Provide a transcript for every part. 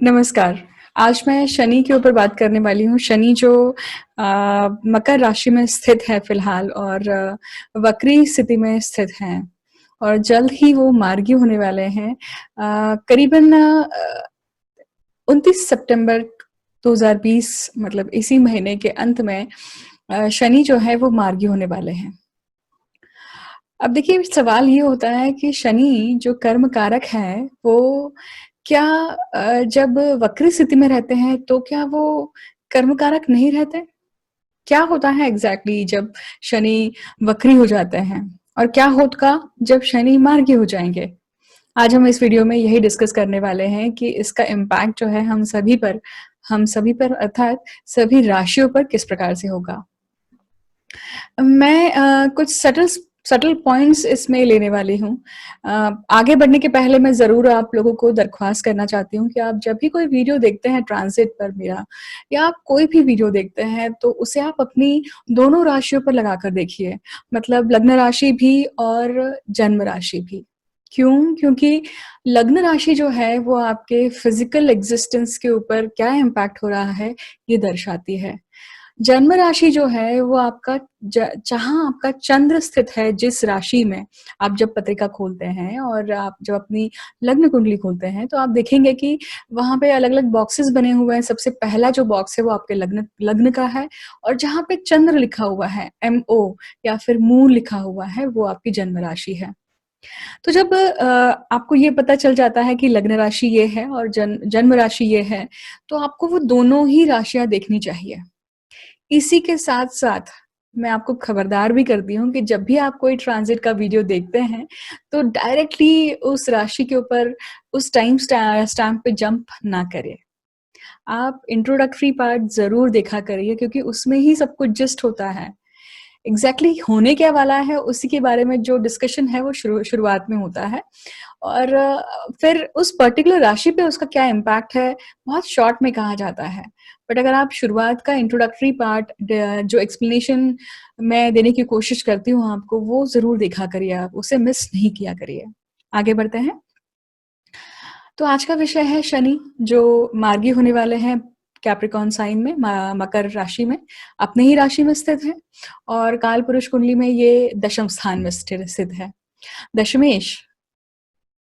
नमस्कार। आज मैं शनि के ऊपर बात करने वाली हूँ। शनि जो मकर राशि में स्थित है फ़िलहाल और वक्री स्थिति में स्थित हैं और जल्द ही वो मार्गी होने वाले हैं। करीबन 29 सितंबर 2020 मतलब इसी महीने के अंत में शनि जो है वो मार्गी होने वाले हैं। अब देखिए सवाल ये होता है कि शनि जो कर्म कारक है वो क्या जब वक्री स्थिति में रहते हैं तो क्या वो कर्म कारक नहीं रहते? क्या होता है एग्ज़ैक्टली जब शनि वक्री हो जाते हैं? और क्या होगा जब शनि मार्गी हो जाएँगे? आज हम इस वीडियो में यही डिस्कस करने वाले हैं कि इसका इम्पैक्ट जो है हम सभी पर अर्थात सभी राशियों पर किस प्रकार से होगा। मैं कुछ सटल पॉइंट्स इसमें लेने वाली हूँ। आगे बढ़ने के पहले मैं ज़रूर आप लोगों को दरख्वास्त करना चाहती हूँ कि आप जब भी कोई वीडियो देखते हैं ट्रांज़िट पर मेरा या आप कोई भी वीडियो देखते हैं तो उसे आप अपनी दोनों राशियों पर लगाकर देखिए। मतलब लग्न राशि भी और जन्म राशि भी। क्यों? क्योंकि लग्न राशि जो है वो आपके फ़िज़िकल एक्ज़िस्टेंस के ऊपर क्या इम्पैक्ट हो रहा है, ये दर्शाती है। जन्म राशि जो है वो आपका जहाँ आपका चंद्र स्थित है जिस राशि में, आप जब पत्रिका खोलते हैं और आप जब अपनी लग्न कुंडली खोलते हैं तो आप देखेंगे कि वहाँ पे अलग-अलग बॉक्सेस बने हुए हैं। सबसे पहला जो बॉक्स है वो आपके लग्न लग्न का है और जहाँ पे चंद्र लिखा हुआ है MO या फिर मून लिखा हुआ है वो आपकी जन्म राशि है। तो जब आपको ये पता चल जाता है कि लग्न राशि ये है और जन्म राशि ये है, तो आपको वो दोनों ही राशियाँ देखनी चाहिए। इसी के साथ-साथ मैं आपको खबरदार भी करती हूँ कि जब भी आप कोई ट्रांज़िट का वीडियो देखते हैं, तो डायरेक्टली उस राशि के ऊपर उस टाइम स्टैम्प पे जंप ना करें। आप इंट्रोडक्टरी पार्ट ज़रूर देखा करिए क्योंकि उसमें ही सब कुछ जिस्ट होता है। एग्ज़ैक्टली होने क्या वाला है उसी के बारे में जो डिस्कशन है वो शुरुआत में होता है और फिर उस पर्टिकुलर राशि पे उसका क्या इम्पैक्ट है, बहुत शॉर्ट में कहा जाता है। बट अगर आप शुरुआत का इंट्रोडक्टरी पार्ट जो एक्सप्लेनेशन मैं देने की कोशिश करती हूँ आपको, वो ज़रूर देखा करिए आप, उसे मिस नहीं किया करिए। आगे बढ़ते हैं। तो आज का विषय है शनि, जो मार्गी होने वाले हैं कैप्रिकॉर्न साइन में, मकर राशि में, अपनी ही राशि में स्थित है और काल पुरुष कुंडली में ये दशम स्थान में स्थित है। दशमेश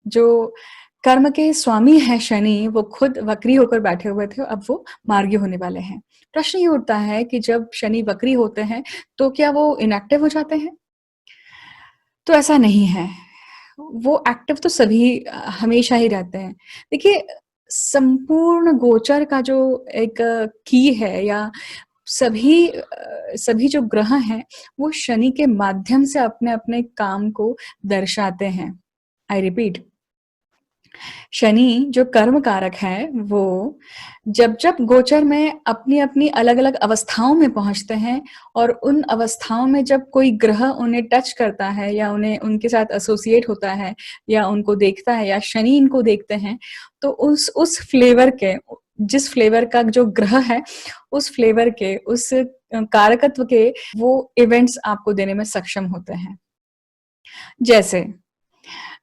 जो कर्म के स्वामी हैं शनि, वो खुद वक्री होकर बैठे हुए थे, अब वो मार्गी होने वाले हैं। प्रश्न ये उठता है कि जब शनि वक्री होते हैं, तो क्या वो इनएक्टिव हो जाते हैं? तो ऐसा नहीं है। वो एक्टिव तो सभी हमेशा ही रहते हैं। देखिए, संपूर्ण गोचर का जो एक की है या सभी जो ग्रह हैं, वो शनि के माध्यम से अपने-अपने काम को दर्शाते हैं। आई रिपीट शनि जो कर्म कारक है, वो जब-जब गोचर में अपनी-अपनी अलग-अलग अवस्थाओं में पहुँचते हैं और उन अवस्थाओं में जब कोई ग्रह उन्हें टच करता है या उन्हें उनके साथ एसोसिएट होता है या उनको देखता है या शनि इनको देखते हैं, तो उस फ्लेवर के जिस फ्लेवर का जो ग्रह है, उस फ्लेवर के, उस कारकत्व के वो इवेंट्स आपको देने में सक्षम होते हैं। जैसे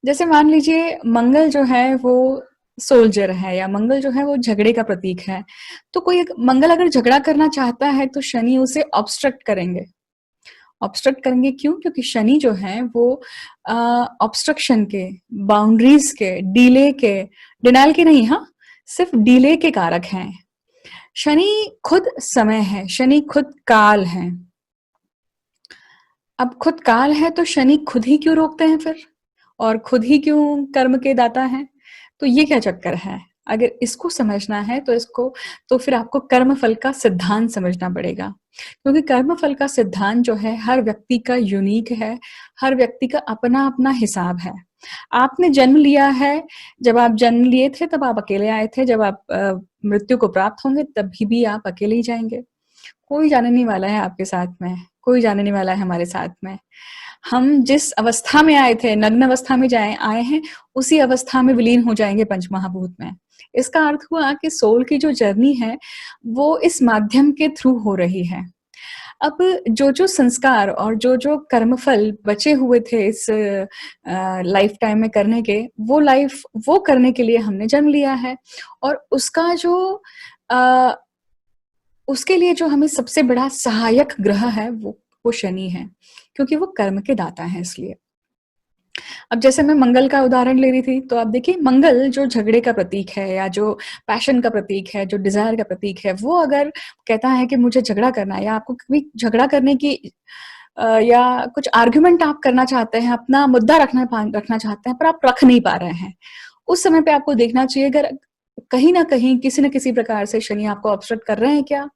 जैसे मान लीजिए मंगल जो है वो सोल्जर है या मंगल जो है वो झगड़े का प्रतीक है। तो कोई एक मंगल अगर झगड़ा करना चाहता है तो शनि उसे ऑब्स्ट्रक्ट करेंगे। ऑब्स्ट्रक्ट करेंगे क्यों? क्योंकि शनि जो है वो ऑब्स्ट्रक्शन के, बाउंड्रीज़ के, डिले के, डिनायल के नहीं हाँ, सिर्फ़ डिले के कारक हैं। शनि खुद समय है, शनि खुद काल है। अब खुद काल है तो शनि खुद ही क्यों रोकते हैं फिर? और खुद ही क्यों कर्म के दाता हैं? तो ये क्या चक्कर है? अगर इसको समझना है तो फिर आपको कर्मफल का सिद्धांत समझना पड़ेगा। क्योंकि कर्मफल का सिद्धांत जो है हर व्यक्ति का यूनिक है, हर व्यक्ति का अपना-अपना हिसाब है। आपने जन्म लिया है, जब आप जन्म लिए थे तब आप अकेले आए थे, जब आप मृत्यु को प्राप्त होंगे तभी भी आप अकेले ही जाएँगे। कोई जाने नहीं वाला है आपके साथ में, कोई जाने नहीं वाला है हमारे साथ में। हम जिस अवस्था में आए थे, नग्न अवस्था में आए हैं, उसी अवस्था में विलीन हो जाएँगे पंचमहाभूत में। इसका अर्थ हुआ कि सोल की जो जर्नी है, वो इस माध्यम के थ्रू हो रही है। अब जो-जो संस्कार और जो-जो कर्मफल बचे हुए थे इस लाइफ टाइम में करने के, वो करने के लिए हमने जन्म लिया है और अ, उसके लिए जो हमें सबसे बड़ा सहायक ग्रह है वो शनि है, क्योंकि वो कर्म के दाता हैं इसलिए। अब जैसे मैं मंगल का उदाहरण ले रही थी, तो आप देखिए मंगल जो झगड़े का प्रतीक है या जो पैशन का प्रतीक है, जो डिज़ायर का प्रतीक है, वो अगर कहता है कि मुझे झगड़ा करना है या आपको कभी झगड़ा करने की या कुछ आर्गुमेंट आप करना चाहते हैं, अपना मुद्दा रखना चाहते हैं, पर आप रख नहीं पा रहे हैं। उस समय पे आपको देखना चाहिए अगर कहीं न कहीं, किसी न किसी प्रकार से शनि आपको ऑब्स्ट्रक्ट कर रहे हैं क्या?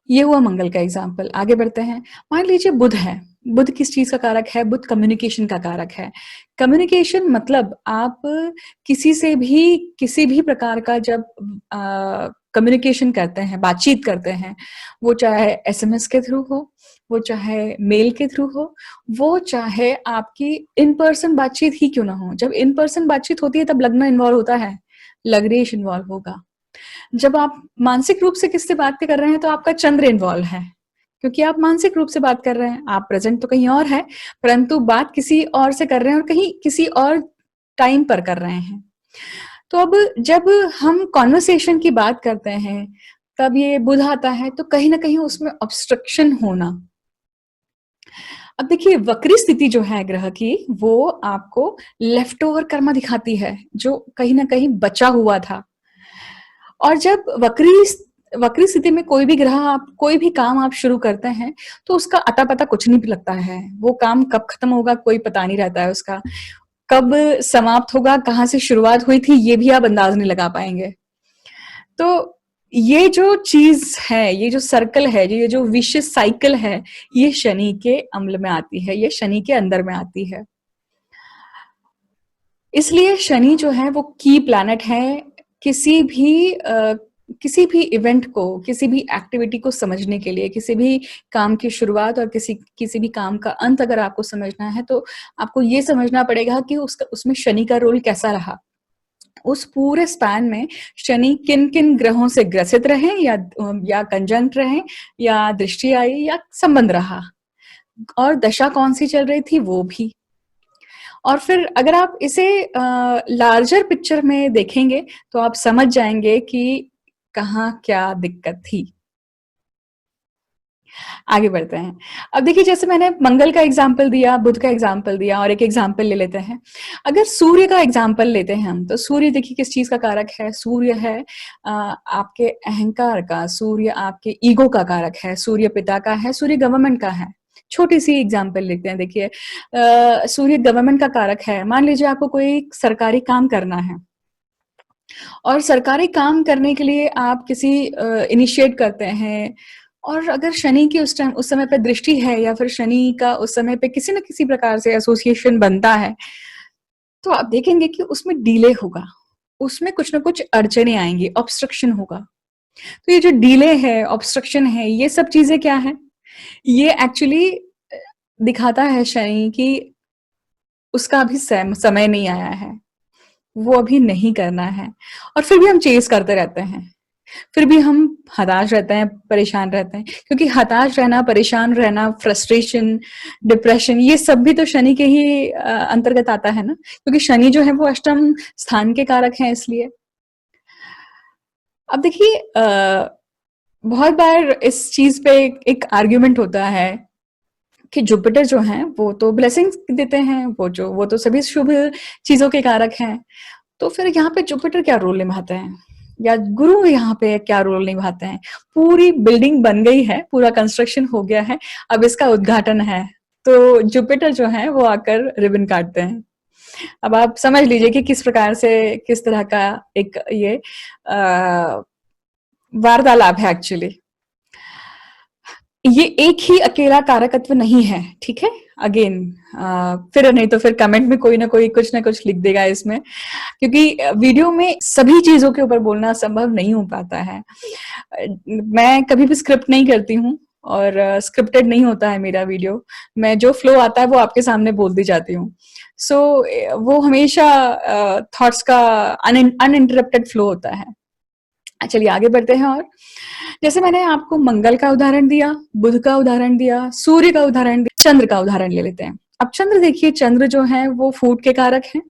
ये हुआ मंगल का एग्जाम्पल। आगे बढ़ते हैं। मान लीजिए बुध है। बुध किस चीज़ का कारक है? बुध कम्युनिकेशन का कारक है। कम्युनिकेशन मतलब आप किसी से भी किसी भी प्रकार का जब कम्युनिकेशन करते हैं, बातचीत करते हैं, वो चाहे एसएमएस के थ्रू हो, वो चाहे मेल के थ्रू हो, वो चाहे आपकी इन पर्सन बातचीत ही क्यों ना हो। जब इन पर्सन बातचीत होती है तब लग्न इन्वॉल्व होता है, लग्नेश इन्वॉल्व होगा। जब आप मानसिक रूप से किससे बात कर रहे हैं तो आपका चंद्र इन्वॉल्व है, क्योंकि आप मानसिक रूप से बात कर रहे हैं। आप प्रेजेंट तो कहीं और है, परंतु बात किसी और से कर रहे हैं और कहीं किसी और टाइम पर कर रहे हैं। तो अब जब हम कॉन्वर्सेशन की बात करते हैं, तब ये बुध आता है, तो कहीं न कहीं उसमें ऑब्स्ट्रक्शन होना। अब देखिए वक्री स्थिति जो है ग्रह की, वो आपको लेफ्ट ओवर कर्मा दिखाती है, जो कहीं न कहीं बचा हुआ था। और जब वक्री स्थिति में कोई भी काम आप शुरू करते हैं, तो उसका अता-पता कुछ नहीं लगता है। वो काम कब खत्म होगा कोई पता नहीं रहता है उसका। कब समाप्त होगा, कहाँ से शुरुआत हुई थी, ये भी आप अंदाज़ नहीं लगा पाएँगे। तो ये जो चीज़ है, ये जो सर्कल है, ये जो विशियस साइकिल है, ये शनि के अम्ल में आती है, ये शनि के अंदर में आती है। इसलिए शनि जो है वो की प्लैनेट है किसी भी किसी भी इवेंट को, किसी भी एक्टिविटी को समझने के लिए, किसी भी काम की शुरुआत और किसी भी काम का अंत अगर आपको समझना है, तो आपको ये समझना पड़ेगा कि उसमें शनि का रोल कैसा रहा। उस पूरे स्पैन में शनि किन-किन ग्रहों से ग्रसित रहे या कंजंक्ट रहे या दृष्टि आई या संबंध रहा और दशा कौन-सी चल रही थी वो भी। और फिर अगर आप इसे लार्जर पिक्चर में देखेंगे, तो आप समझ जाएँगे कि कहाँ क्या दिक्कत थी। आगे बढ़ते हैं। अब देखिए जैसे मैंने मंगल का एग्ज़ाम्पल दिया, बुध का एग्ज़ाम्पल दिया और एक एग्ज़ाम्पल ले लेते हैं। अगर सूर्य का एग्ज़ाम्पल लेते हैं हम, तो सूर्य देखिए किस चीज़ का कारक है? सूर्य है आपके अहंकार का, सूर्य आपके ईगो का कारक है, सूर्य पिता का है, सूर्य गवर्नमेंट का है। छोटी-सी एग्ज़ाम्पल लेते हैं देखिए सूर्य गवर्नमेंट का कारक है। मान लीजिए आपको कोई सरकारी काम करना है और सरकारी काम करने के लिए आप किसी इनिशिएट करते हैं और अगर शनि की उस समय पे दृष्टि है या फिर शनि का उस समय पे किसी न किसी प्रकार से एसोसिएशन बनता है, तो आप देखेंगे कि उसमें डिले होगा, उसमें कुछ न कुछ अड़चनें आएँगी, ऑब्स्ट्रक्शन होगा। तो ये जो डिले है, ऑब्स्ट्रक्शन है, ये सब चीज़ें क्या हैं? ये एक्चुअली दिखाता है शनि कि उसका अभी समय नहीं आया है, वो अभी नहीं करना है और फिर भी हम चेज़ करते रहते हैं। फिर भी हम हताश रहते हैं, परेशान रहते हैं क्योंकि हताश रहना, परेशान रहना, फ्रस्ट्रेशन, डिप्रेशन ये सब भी तो शनि के ही अंतर्गत आता है ना, क्योंकि शनि जो है वो अष्टम स्थान के कारक हैं इसलिए। अब देखिए बहुत बार इस चीज़ पे एक आर्गुमेंट होता है कि जुपिटर जो हैं वो तो ब्लेसिंग्स देते हैं, वो तो सभी शुभ चीज़ों के कारक हैं। तो फिर यहाँ पे जुपिटर क्या रोल निभाते हैं या गुरु यहाँ पे क्या रोल निभाते हैं? पूरी बिल्डिंग बन गई है, पूरा कंस्ट्रक्शन हो गया है, अब इसका उद्घाटन है, तो जुपिटर जो है वो आकर रिबन काटते हैं। अब आप समझ लीजिए कि किस प्रकार से किस तरह का एक ये वार्तालाप है एक्चुअली। ये एक ही अकेला कारकत्व नहीं है, ठीक है? अगेन फिर नहीं तो फिर कमेंट में कोई ना कोई कुछ ना कुछ लिख देगा इसमें क्योंकि वीडियो में सभी चीज़ों के ऊपर बोलना संभव नहीं हो पाता है। मैं कभी भी स्क्रिप्ट नहीं करती हूँ और स्क्रिप्टेड नहीं होता है मेरा वीडियो। मैं जो फ्लो आता है वो आपके सामने बोलती जाती हूँ। सो वो हमेशा थॉट्स का अनइंटरप्टेड फ्लो होता है। चलिए आगे बढ़ते हैं और जैसे मैंने आपको मंगल का उदाहरण दिया, बुध का उदाहरण दिया, सूर्य का उदाहरण दिया, चंद्र का उदाहरण ले लेते हैं। अब चंद्र देखिए, चंद्र जो है वो फूड के कारक हैं,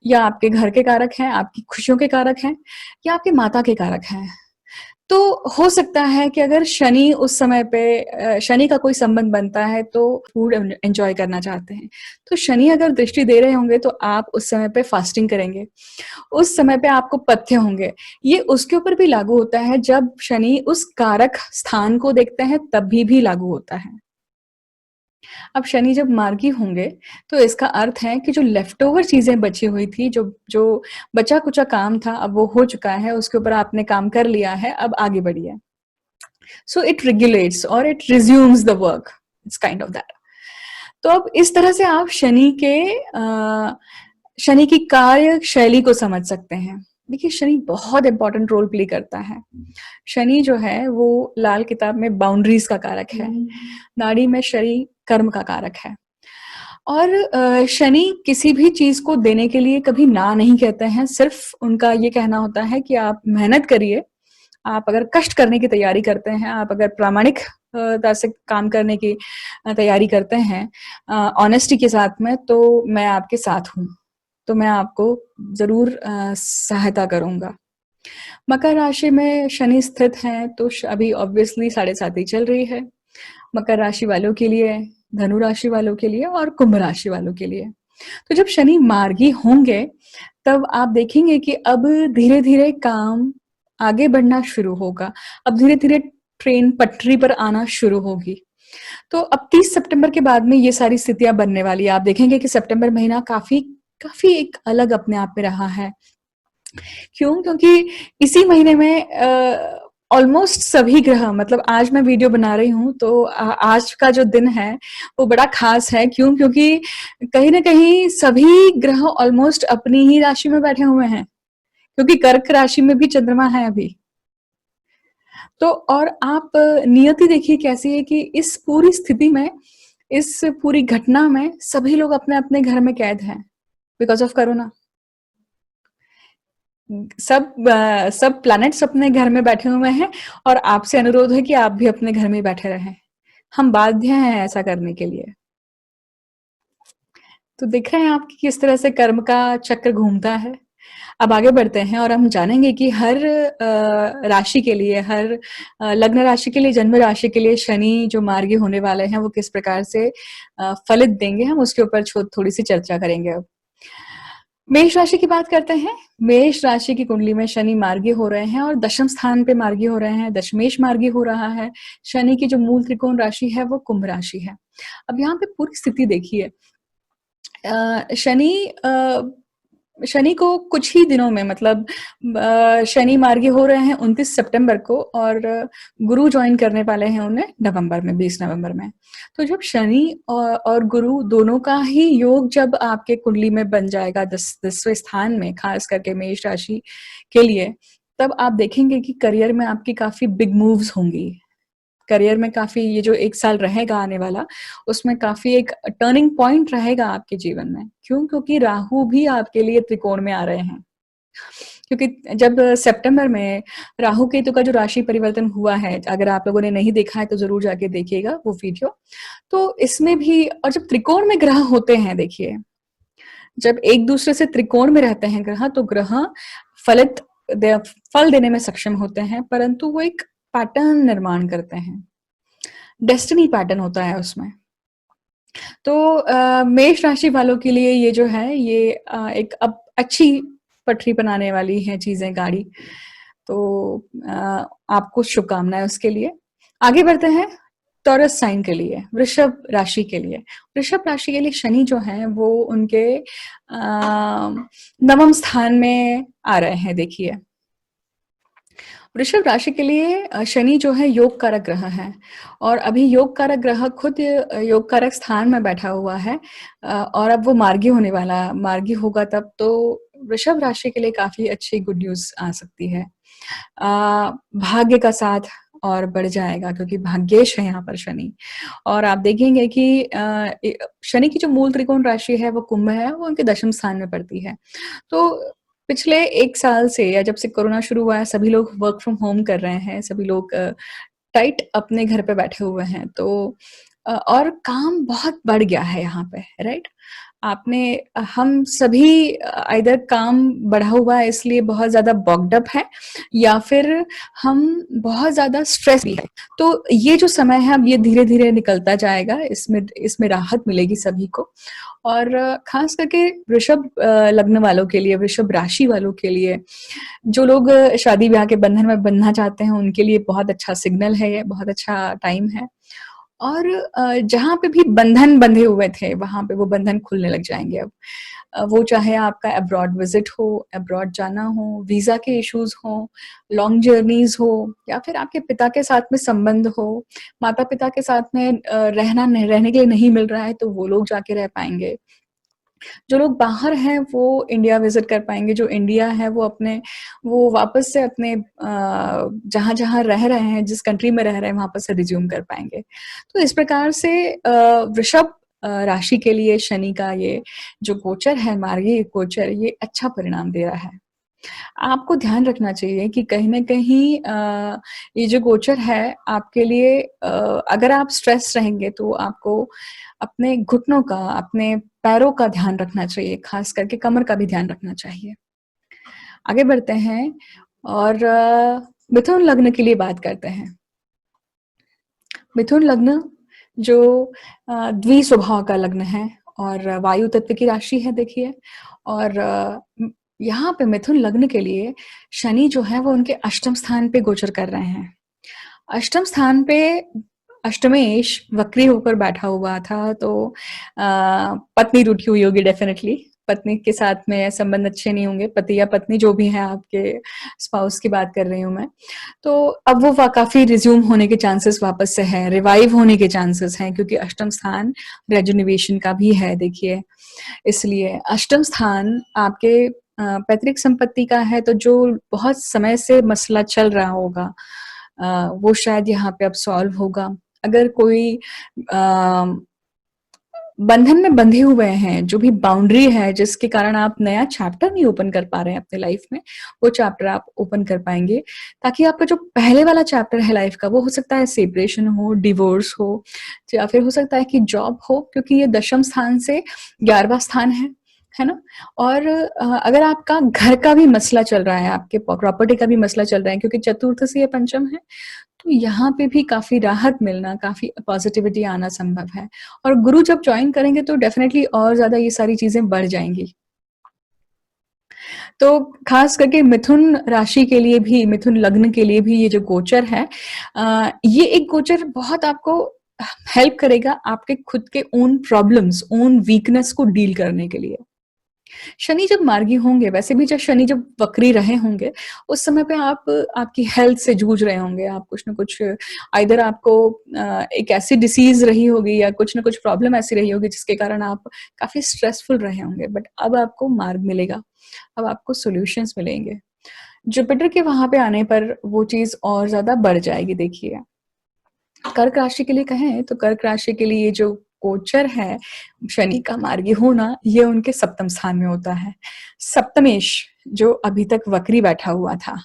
या आपके घर के कारक हैं, आपकी खुशियों के कारक हैं, या आपकी माता के कारक हैं। तो हो सकता है कि अगर शनि उस समय पे शनि का कोई संबंध बनता है तो फूड एंजॉय करना चाहते हैं। तो शनि अगर दृष्टि दे रहे होंगे तो आप उस समय पे फास्टिंग करेंगे, उस समय पे आपको पथ्य होंगे। ये उसके ऊपर भी लागू होता है, जब शनि उस कारक स्थान को देखते हैं तभी भी लागू होता है। अब शनि जब मार्गी होंगे तो इसका अर्थ है कि जो लेफ्ट ओवर चीजें बची हुई थी, जो जो बचा कुचा काम था, अब वो हो चुका है, उसके ऊपर आपने काम कर लिया है, अब आगे बढ़िए। सो इट रेगुलेट्स और it resumes the work, it's kind of that. तो अब इस तरह से आप शनि की कार्य शैली को समझ सकते हैं। देखिए, शनि बहुत इंपॉर्टेंट रोल प्ले करता है। शनि जो है वो लाल किताब में बाउंड्रीज का कारक है, नाड़ी में शनि कर्म का कारक है। और शनि किसी भी चीज को देने के लिए कभी ना नहीं कहते हैं, सिर्फ उनका ये कहना होता है कि आप मेहनत करिए, आप अगर कष्ट करने की तैयारी करते हैं, आप अगर प्रामाणिकता से काम करने की तैयारी करते हैं, ऑनेस्टी के साथ में, तो मैं आपके साथ हूँ, तो मैं आपको जरूर सहायता करूंगा। मकर राशि में शनि स्थित है तो अभी ऑब्वियसली 7.5 चल रही है मकर राशि वालों के लिए, धनु राशि वालों के लिए और कुंभ राशि वालों के लिए। तो जब शनि मार्गी होंगे तब आप देखेंगे कि अब धीरे धीरे काम आगे बढ़ना शुरू होगा, अब धीरे धीरे ट्रेन पटरी पर आना शुरू होगी। तो अब 30 सितंबर के बाद में ये सारी स्थितियां बनने वाली है। आप देखेंगे कि सितंबर महीना काफी काफी एक अलग अपने आप में रहा है। क्यों? क्योंकि इसी महीने में ऑलमोस्ट सभी ग्रह, मतलब आज मैं वीडियो बना रही हूँ तो आज का जो दिन है वो बड़ा खास है। क्यों? क्योंकि कहीं ना कहीं सभी ग्रह ऑलमोस्ट अपनी ही राशि में बैठे हुए हैं, क्योंकि कर्क राशि में भी चंद्रमा है अभी। तो और आप नियति देखिए कैसी है कि इस पूरी स्थिति में, इस पूरी घटना में सभी लोग अपने अपने घर में कैद हैं बिकॉज ऑफ कोरोना। सब प्लैनेट्स अपने घर में बैठे हुए हैं और आपसे अनुरोध है कि आप भी अपने घर में बैठे रहें। हम बाध्य हैं ऐसा करने के लिए। तो देख रहे हैं आप कि किस तरह से कर्म का चक्र घूमता है। अब आगे बढ़ते हैं और हम जानेंगे कि हर राशि के लिए, हर लग्न राशि के लिए, जन्म राशि के लिए शनि जो मार्गी होने वाले हैं वो किस प्रकार से फलित देंगे, हम उसके ऊपर थोड़ी सी चर्चा करेंगे। अब मेष राशि की बात करते हैं। मेष राशि की कुंडली में शनि मार्गी हो रहे हैं और दशम स्थान पे मार्गी हो रहे हैं, दशमेश मार्गी हो रहा है। शनि की जो मूल त्रिकोण राशि है वो कुंभ राशि है। अब यहाँ पे पूरी स्थिति देखिए, शनि को कुछ ही दिनों में, मतलब शनि मार्गी हो रहे हैं 29 सितंबर को और गुरु ज्वाइन करने वाले हैं उन्हें नवंबर में, 20 नवंबर में। तो जब शनि और गुरु दोनों का ही योग जब आपके कुंडली में बन जाएगा 10वें स्थान में, खास करके मेष राशि के लिए, तब आप देखेंगे कि करियर में आपकी काफी बिग मूव्स होंगी। करियर में काफी, ये जो 1 साल रहेगा आने वाला, उसमें काफी एक टर्निंग पॉइंट रहेगा आपके जीवन में। क्यों? क्योंकि राहु भी आपके लिए त्रिकोण में आ रहे हैं। क्योंकि जब सितंबर में राहु केतु का जो राशि परिवर्तन हुआ है, अगर आप लोगों ने नहीं देखा है तो जरूर जाके देखिएगा वो वीडियो। तो इसमें भी, और जब त्रिकोण में ग्रह होते हैं, देखिए जब एक दूसरे से त्रिकोण में रहते हैं ग्रह, तो ग्रह फलित फल देने में सक्षम होते हैं, परंतु वो एक पैटर्न निर्माण करते हैं, डेस्टिनी पैटर्न होता है उसमें। तो मेष राशि वालों के लिए ये जो है, ये एक अब अच्छी पटरी बनाने वाली है चीजें, गाड़ी। तो आपको शुभकामनाएं उसके लिए। आगे बढ़ते हैं टॉरस साइन के लिए, वृषभ राशि के लिए। वृषभ राशि के लिए शनि जो है वो उनके नवम स्थान में आ रहे हैं। देखिए, वृषभ राशि के लिए शनि जो है योग कारक ग्रह है और अभी योग कारक ग्रह खुद योग कारक स्थान में बैठा हुआ है और अब वो मार्गी होने वाला, मार्गी होगा तब तो वृषभ राशि के लिए काफी अच्छी गुड न्यूज आ सकती है। भाग्य का साथ और बढ़ जाएगा क्योंकि भाग्येश है यहाँ पर शनि। और आप देखेंगे कि शनि की जो मूल त्रिकोण राशि है वो कुंभ है, वो उनके दशम स्थान में पड़ती है। तो पिछले 1 साल से या जब से कोरोना शुरू हुआ है, सभी लोग वर्क फ्रॉम होम कर रहे हैं, सभी लोग टाइट अपने घर पे बैठे हुए हैं, तो और काम बहुत बढ़ गया है यहाँ पे, राइट? हम सभी आइदर काम बढ़ा हुआ है इसलिए बहुत ज़्यादा बॉक्ड अप है या फिर हम बहुत ज़्यादा स्ट्रेस भी है। तो ये जो समय है अब ये धीरे-धीरे निकलता जाएगा, इसमें राहत मिलेगी सभी को और ख़ास करके वृषभ लग्न वालों के लिए, वृषभ राशि वालों के लिए, जो लोग शादी-ब्याह के बंधन में बंधना चाहते हैं, उनके लिए बहुत अच्छा सिग्नल है ये, बहुत अच्छा टाइम है। और जहाँ पे भी बंधन बंधे हुए थे, वहाँ पे वो बंधन खुलने लग जाएँगे अब। वो चाहे आपका अब्रॉड विज़िट हो, अब्रॉड जाना हो, वीज़ा के इश्यूज़ हों, लॉन्ग जर्नीज़ हो या फिर आपके पिता के साथ में संबंध हो, माता-पिता के साथ में रहने के लिए नहीं मिल रहा है, तो वो लोग जाके रह पाएँगे। जो लोग बाहर हैं वो इंडिया विज़िट कर पाएँगे, जो इंडिया है वो वापस से अपने जहाँ-जहाँ रह रहे हैं, जिस कंट्री में रह रहे हैं, वापस से रिज़्यूम कर पाएँगे। तो इस प्रकार से वृषभ राशि के लिए शनि का ये जो गोचर है, मार्गीय गोचर, ये अच्छा परिणाम दे रहा है। आपको ध्यान रखना चाहिए कि कहीं न कहीं ये जो गोचर है आपके लिए अगर आप स्ट्रेस रहेंगे तो आपको अपने घुटनों का, अपने पैरों का ध्यान रखना चाहिए, ख़ास करके कमर का भी ध्यान रखना चाहिए। आगे बढ़ते हैं और मिथुन लग्न की लिए बात करते हैं। मिथुन लग्न जो द्विस्वभाव का लग्न है और वायु तत्व की राशि है देखिए और यहाँ पे मिथुन लग्न के लिए शनि जो है वो उनके अष्टम स्थान पे गोचर कर रहे हैं। अष्टम स्थान पे अष्टमेश वक्री होकर बैठा हुआ था तो पत्नी रूठी हुई होगी डेफिनेटली। पत्नी के साथ में संबंध अच्छे नहीं होंगे, पति या पत्नी जो भी है आपके स्पाउस की बात कर रही हूँ मैं। तो अब वो काफ़ी रिज़्यूम होने के चांसेस वापस से हैं, रिवाइव होने के चांसेस हैं क्योंकि अष्टम स्थान रेजुनिवेशन का भी है देखिए। इसलिए अष्टम स्थान आपके पैतृक संपत्ति का है तो जो बहुत समय से मसला चल रहा होगा वो शायद यहाँ पे अब सॉल्व होगा। अगर कोई बंधन में बंधे हुए हैं, जो भी बाउंड्री है जिसके कारण आप नया चैप्टर नहीं ओपन कर पा रहे हैं अपने लाइफ में, वो चैप्टर आप ओपन कर पाएँगे, ताकि आपका जो पहले वाला चैप्टर है लाइफ का, वो हो सकता है सेपरेशन हो, डिवोर्स हो या फिर हो सकता है कि जॉब हो क्योंकि ये दशम स्थान से 11वां स्थान है ना? और अगर आपका घर का भी मसला चल रहा है, आपके प्रॉपर्टी का भी मसला चल रहा है क्योंकि चतुर्थ से ये पंचम है, तो यहाँ पे भी काफ़ी राहत मिलना, काफ़ी पॉज़िटिविटी आना संभव है और गुरु जब जॉइन करेंगे तो डेफ़िनेटली और ज़्यादा ये सारी चीज़ें बढ़ जाएँगी। तो ख़ास करके मिथुन राशि के लिए भी, मिथुन लग्न के लिए भी ये जो गोचर है ये एक गोचर बहुत आपको हेल्प करेगा आपके खुद के ओन प्रॉब्लम्स, ओन वीकनेस को डील करने के लिए। शनि जब मार्गी होंगे, वैसे भी जब शनि जब वक्री रहे होंगे, उस समय पे आप आपकी हेल्थ से जूझ रहे होंगे, आप कुछ न कुछ आइदर आपको एक ऐसी डिसीज़ रही होगी या कुछ न कुछ प्रॉब्लम ऐसी रही होगी जिसके कारण आप काफ़ी स्ट्रेसफुल रहे होंगे, बट अब आपको मार्ग मिलेगा, अब आपको सॉल्यूशंस मिलेंगे। जुपिटर के वहाँ पे आने पर वो चीज़ और ज़्यादा बढ़ जाएगी देखिए। कर्क राशि के लिए कहें तो कर्क राशि के लिए ये जो गोचर है शनि का मार्गी होना ये उनके सप्तम स्थान में होता है। सप्तमेश जो अभी तक वक्री बैठा हुआ था,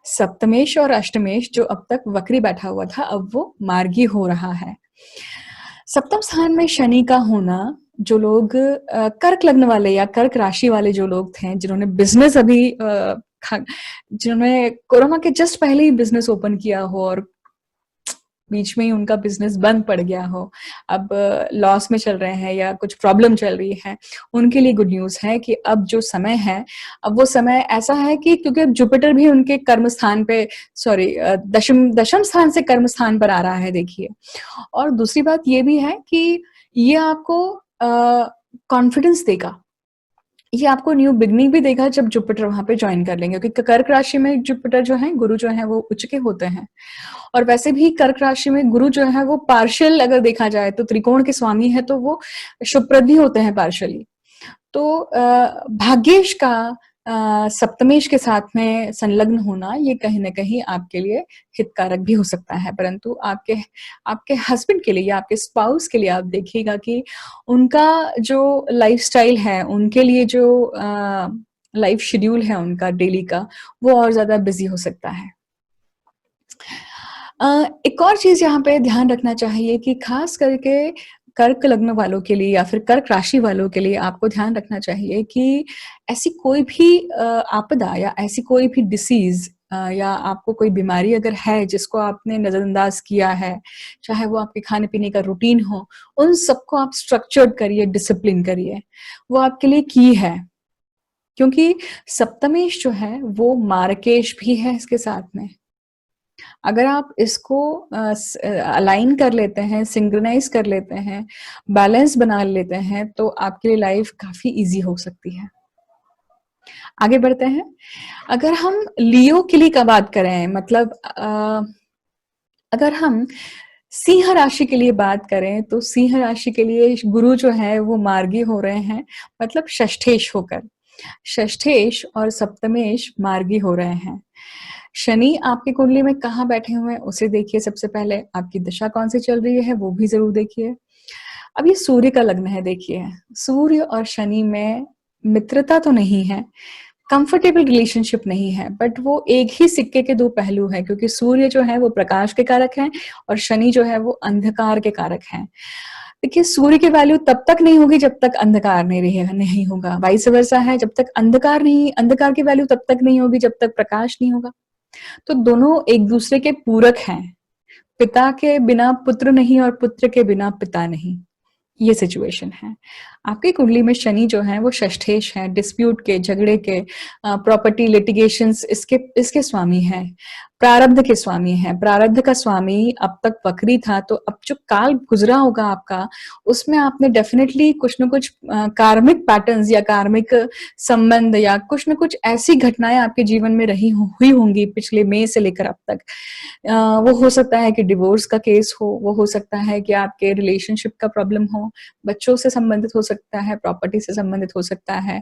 सप्तमेश और अष्टमेश जो अब तक वक्री बैठा हुआ था अब वो मार्गी हो रहा है। सप्तम स्थान में शनि का होना जो लोग कर्क लग्न वाले या कर्क राशि वाले जो लोग थे जिन्होंने बिजनेस अभी जिन्होंने कोरोना के जस्ट पहले ही बिजनेस ओपन किया हो और बीच में ही उनका बिजनेस बंद पड़ गया हो, अब लॉस में चल रहे हैं या कुछ प्रॉब्लम चल रही है, उनके लिए गुड न्यूज़ है कि अब जो समय है, अब वो समय ऐसा है कि क्योंकि अब जुपिटर भी उनके कर्म स्थान पे दशम स्थान से कर्म स्थान पर आ रहा है देखिए। और दूसरी बात ये भी है कि ये आपको कॉन्फिडेंस देगा। ये आपको न्यू बिगनिंग भी देगा जब जुपिटर वहाँ पे जॉइन कर लेंगे क्योंकि कर्क राशि में जुपिटर जो है, गुरु जो है वो उच्च के होते हैं। और वैसे भी कर्क राशि में गुरु जो है वो पार्शियल अगर देखा जाए तो त्रिकोण के स्वामी है तो वो शुभप्रद भी होते हैं पार्शियली। तो भाग्येश का सप्तमेश के साथ में संलग्न होना ये कहीं न कहीं आपके लिए हितकारक भी हो सकता है, परंतु आपके आपके हस्बैंड के लिए या आपके स्पाउस के लिए आप देखिएगा कि उनका जो लाइफ़स्टाइल है, उनके लिए जो लाइफ शेड्यूल है उनका डेली का, वो और ज़्यादा बिज़ी हो सकता है। एक और चीज़ यहाँ पे ध्यान रखना चाहिए कि ख़ास करके कर्क लग्न वालों के लिए या फिर कर्क राशि वालों के लिए आपको ध्यान रखना चाहिए कि ऐसी कोई भी आपदा या ऐसी कोई भी डिसीज़ या आपको कोई बीमारी अगर है जिसको आपने नज़रअंदाज किया है, चाहे वो आपके खाने-पीने का रूटीन हो, उन सबको आप स्ट्रक्चर्ड करिए, डिसिप्लिन करिए। वो आपके लिए की है, क्योंकि सप्तमेश जो है वो मार्केश भी है इसके साथ में। अगर आप इसको अलाइन कर लेते हैं, सिंक्रोनाइज़ कर लेते हैं, बैलेंस बना लेते हैं, तो आपके लिए लाइफ़ काफ़ी ईज़ी हो सकती है। आगे बढ़ते हैं। अगर हम लियो के लिए का बात करें मतलब अगर हम सिंह राशि के लिए बात करें, तो सिंह राशि के लिए गुरु जो है वो मार्गी हो रहे हैं, मतलब षष्ठेश होकर। षष्ठेश और सप्तमेश मार्गी हो रहे हैं। शनि आपकी कुंडली में कहाँ बैठे हुए हैं उसे देखिए सबसे पहले, आपकी दशा कौन-सी चल रही है वो भी ज़रूर देखिए। अब ये सूर्य का लग्न है देखिए, सूर्य और शनि में मित्रता तो नहीं है, कंफर्टेबल रिलेशनशिप नहीं है, बट वो एक ही सिक्के के दो पहलू हैं क्योंकि सूर्य जो है वो प्रकाश के कारक हैं और शनि जो है वो अंधकार के कारक हैं। देखिए सूर्य की वैल्यू तब तक नहीं होगी जब तक अंधकार नहीं होगा, वाइस वर्सा है, जब तक अंधकार की वैल्यू तब तक नहीं होगी जब तक प्रकाश नहीं होगा। तो दोनों एक दूसरे के पूरक हैं। पिता के बिना पुत्र नहीं और पुत्र के बिना पिता नहीं, ये सिचुएशन है। आपकी कुंडली में शनि जो है वो षष्ठेश है, डिस्प्यूट के, झगड़े के, प्रॉपर्टी लिटिगेशंस इसके स्वामी हैं, प्रारब्ध के स्वामी हैं। प्रारब्ध का स्वामी अब तक वक्री था, तो अब जो काल गुजरा होगा आपका, उसमें आपने डेफिनेटली कुछ न कुछ कार्मिक पैटर्न्स या कार्मिक संबंध या कुछ न कुछ ऐसी घटनाएं आपके जीवन में हुई होंगी पिछले मई से लेकर अब तक। वो हो सकता है कि डिवोर्स का केस हो, वो हो सकता है कि आपके रिलेशनशिप का प्रॉब्लम हो, बच्चों से संबंधित हो सकता है, प्रॉपर्टी से संबंधित हो सकता है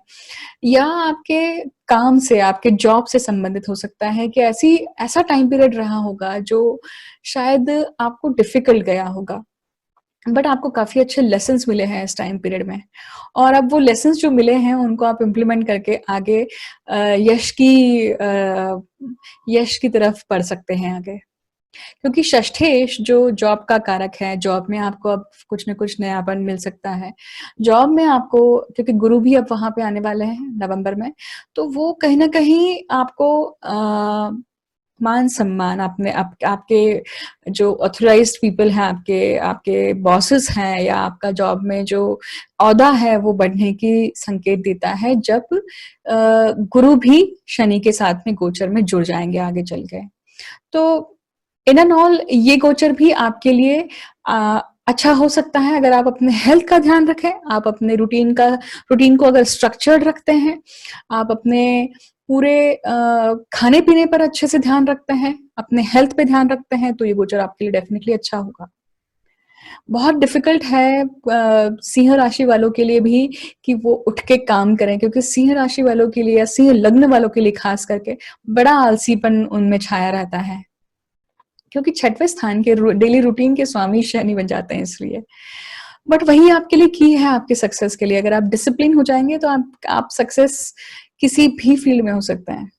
या आपके काम से, आपके जॉब से संबंधित हो सकता है कि ऐसा टाइम पीरियड रहा होगा जो शायद आपको डिफिकल्ट गया होगा। बट आपको काफ़ी अच्छे लेसन्स मिले हैं इस टाइम पीरियड में और अब वो लेसन्स जो मिले हैं उनको आप इम्प्लीमेंट करके आगे यश की तरफ बढ़ सकते हैं आगे। क्योंकि षष्ठेश जो जॉब का कारक है, जॉब में आपको अब कुछ न कुछ नयापन मिल सकता है। जॉब में आपको क्योंकि गुरु भी अब वहाँ पे आने वाले हैं नवंबर में, तो वो कहीं न कहीं आपको मान-सम्मान आपके जो ऑथराइज़्ड पीपल हैं, आपके आपके बॉसेस हैं या आपका जॉब में जो ओहदा है, वो बढ़ने की संकेत देता है जब गुरु भी शनि के साथ में गोचर में जुड़ जाएँगे आगे चल के। तो इन एंड ऑल ये गोचर भी आपके लिए अच्छा हो सकता है अगर आप अपने हेल्थ का ध्यान रखें, आप अपने रूटीन को अगर स्ट्रक्चर्ड रखते हैं, आप अपने पूरे खाने-पीने पर अच्छे से ध्यान रखते हैं, अपने हेल्थ पे ध्यान रखते हैं, तो ये गोचर आपके लिए डेफिनिटली अच्छा होगा। बहुत डिफ़िकल्ट है सिंह राशि वालों के लिए भी कि वो उठ के काम करें क्योंकि सिंह राशि वालों के लिए या सिंह लग्न वालों के लिए ख़ास करके बड़ा आलसीपन उनमें छाया रहता है। क्योंकि छठवें स्थान के डेली रूटीन के स्वामी शनि बन जाते हैं इसलिए। बट वही आपके लिए की है आपके सक्सेस के लिए। अगर आप डिसिप्लिन हो जाएँगे तो आप सक्सेस किसी भी फील्ड में हो सकते हैं।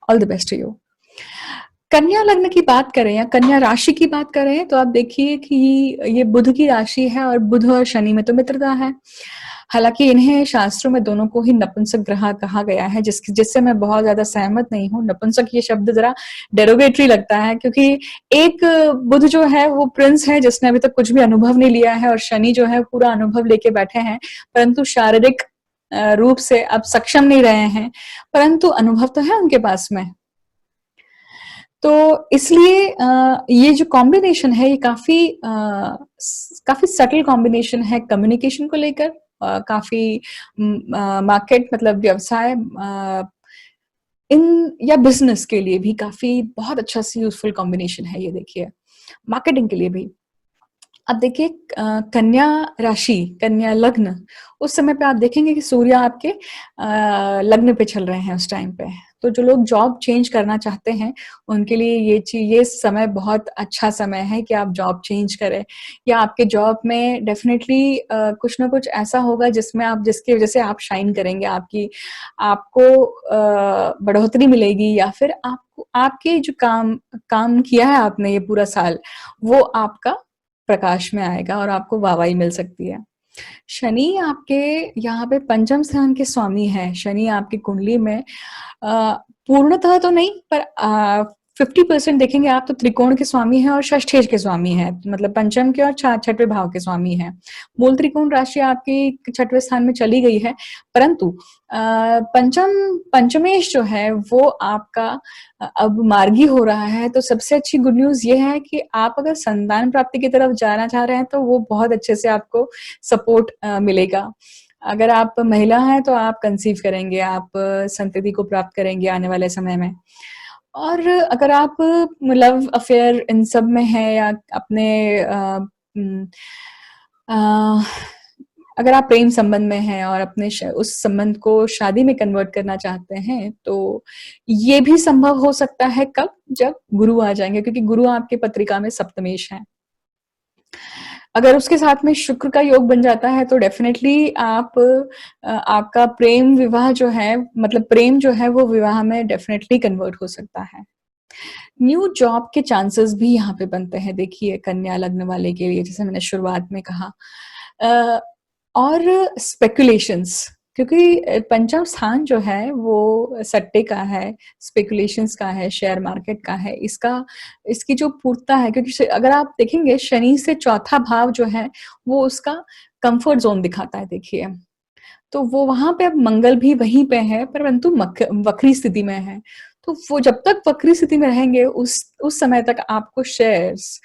All the best to you. कन्या लग्न की बात करें या कन्या राशि की बात करें तो आप देखिए कि ये बुध की राशि है और बुध और शनि में तो मित्रता है। हालाँकि इन्हें शास्त्रों में दोनों को ही नपुंसक ग्रह कहा गया है जिससे मैं बहुत ज़्यादा सहमत नहीं हूँ। नपुंसक ये शब्द ज़रा डेरोगेटरी लगता है क्योंकि एक बुध जो है वो प्रिंस है जिसने अभी तक कुछ भी अनुभव नहीं लिया है और शनि जो है पूरा अनुभव लेके बैठे हैं, परंतु शारीरिक रूप से अब सक्षम नहीं रहे हैं, परंतु अनुभव तो है उनके पास में। तो इसलिए ये जो कॉम्बिनेशन है ये काफ़ी सटल कॉम्बिनेशन है कम्युनिकेशन को लेकर काफ़ी मार्केट मतलब व्यवसाय इन या बिज़नेस के लिए भी काफ़ी बहुत अच्छा यूज़फुल कॉम्बिनेशन है ये देखिए, मार्केटिंग के लिए भी। अब देखिए कन्या राशि, कन्या लग्न, उस समय पे आप देखेंगे कि सूर्य आपके लग्न पे चल रहे हैं उस टाइम पे। तो जो लोग जॉब चेंज करना चाहते हैं, उनके लिए ये समय बहुत अच्छा समय है कि आप जॉब चेंज करें या आपके जॉब में डेफ़िनेटली कुछ ना कुछ ऐसा होगा जिसमें आप जिसकी वज़ह से आप शाइन करेंगे, आपको बढ़ोतरी मिलेगी या फिर आपको आपके जो काम किया है आपने ये पूरा साल, वो आपका प्रकाश में आएगा और आपको वाहवाही मिल सकती है। शनि आपके यहाँ पे पंचम स्थान के स्वामी हैं। शनि आपकी कुंडली में पूर्णतः तो नहीं पर 50% देखेंगे आप तो त्रिकोण के स्वामी हैं और षष्ठेश के स्वामी हैं। मतलब पंचम के और छठवें भाव के स्वामी हैं। मूल त्रिकोण राशि आपकी छठवें स्थान में चली गई है, परंतु पंचमेश जो है वो आपका अब मार्गी हो रहा है। तो सबसे अच्छी गुड न्यूज़ ये है कि आप अगर संतान प्राप्ति की तरफ जाना चाह रहे हैं तो वो बहुत अच्छे से आपको सपोर्ट मिलेगा। अगर आप महिला हैं तो आप कंसीव करेंगे, आप संतति को प्राप्त करेंगे आने वाले समय में। और अगर आप लव अफेयर इन सब में हैं या अपने उम, अ, अगर आप प्रेम संबंध में हैं और अपने उस संबंध को शादी में कन्वर्ट करना चाहते हैं, तो ये भी संभव हो सकता है कब? जब गुरु आ जाएँगे क्योंकि गुरु आपके पत्रिका में सप्तमेश हैं। अगर उसके साथ में शुक्र का योग बन जाता है तो डेफ़िनेटली आपका प्रेम विवाह जो है मतलब प्रेम जो है वो विवाह में डेफ़िनेटली कन्वर्ट हो सकता है। न्यू जॉब के चांसेस भी यहाँ पे बनते हैं देखिए कन्या लग्न वाले के लिए जैसे मैंने शुरुआत में कहा। अ, और स्पेकुलेशंस क्योंकि पंचम स्थान जो है वो सट्टे का है, स्पेकुलेशंस का है, शेयर मार्केट का है। इसकी जो पूर्णता है क्योंकि अगर आप देखेंगे शनि से चौथा भाव जो है वो उसका कंफर्ट ज़ोन दिखाता है देखिए। तो वो वहाँ पे अब मंगल भी वहीं पे है परंतु वक्री स्थिति में है। तो वो जब तक वक्री स्थिति में रहेंगे उस समय तक आपको शेयर्स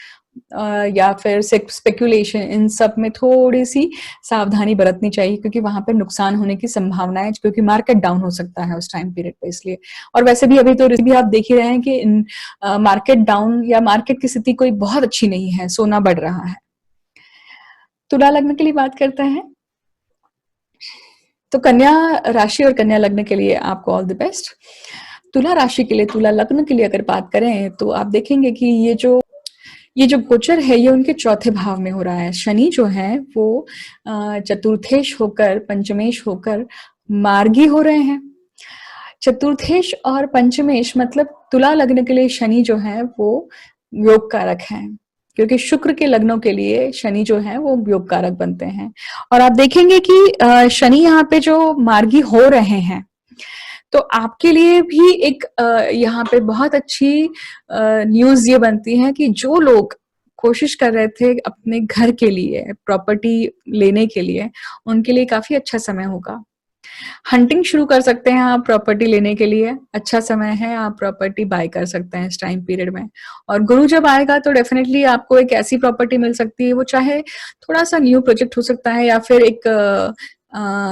या फिर स्पेकुलेशन इन सब में थोड़ी-सी सावधानी बरतनी चाहिए क्योंकि वहाँ पे नुकसान होने की संभावना है क्योंकि मार्केट डाउन हो सकता है उस टाइम पीरियड पे इसलिए। और वैसे भी अभी तो भी आप देख ही रहे हैं कि मार्केट डाउन या मार्केट की स्थिति कोई बहुत अच्छी नहीं है, सोना बढ़ रहा है। तुला लग्न के लिए बात करते हैं। तो कन्या राशि और कन्या लग्न के लिए आपको ऑल द बेस्ट। तुला राशि के लिए, तुला लग्न के लिए अगर बात करें तो आप देखेंगे कि ये जो गोचर है ये उनके चौथे भाव में हो रहा है। शनि जो है वो चतुर्थेश होकर पंचमेश होकर मार्गी हो रहे हैं। चतुर्थेश और पंचमेश मतलब तुला लग्न के लिए शनि जो है वो योग कारक है क्योंकि शुक्र के लग्नों के लिए शनि जो है वो योग कारक बनते हैं और आप देखेंगे कि शनि यहाँ पे जो मार्गी हो रहे हैं तो आपके लिए भी एक यहाँ पे बहुत अच्छी न्यूज़ ये बनती है कि जो लोग कोशिश कर रहे थे अपने घर के लिए प्रॉपर्टी लेने के लिए उनके लिए काफी अच्छा समय होगा। हंटिंग शुरू कर सकते हैं आप प्रॉपर्टी लेने के लिए, अच्छा समय है, आप प्रॉपर्टी बाय कर सकते हैं इस टाइम पीरियड में। और गुरु जब आएगा तो डेफिनिटली आपको एक ऐसी प्रॉपर्टी मिल सकती है, वो चाहे थोड़ा-सा न्यू प्रोजेक्ट हो सकता है या फिर एक